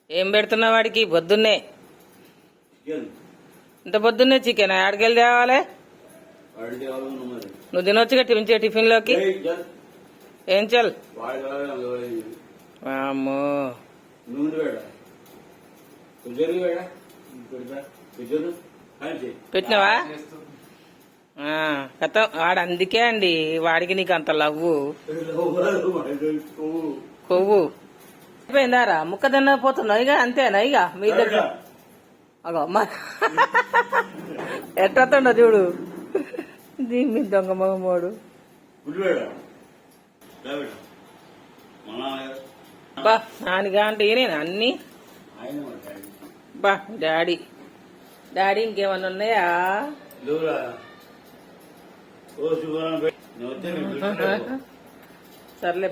ఏం పెడుతున్నా వాడికి పొద్దున్నే? ఇంత పొద్దున్నే చికెన్ ఆడికెళ్ళి తేవాలి? నువ్వు తినొచ్చుగా టిఫిన్ లోకి. ఏం చల్ అమ్మో పెట్టినవా? కథ వాడు అందుకే అండి వాడికి నీకు అంత లవ్వు కొవ్వు అయిపోయిందారా? ముక్క తినకపోతున్నావు ఇక అంతేనా? ఇక మీ దగ్గర అగో మా ఎట్టొస్తుండో చూడు దీన్ని దొంగ మగమోడు. బా నానిగా అంటే నేనా అన్ని? బా డాడీ ఇంకేమన్నా ఉన్నాయా? సర్లే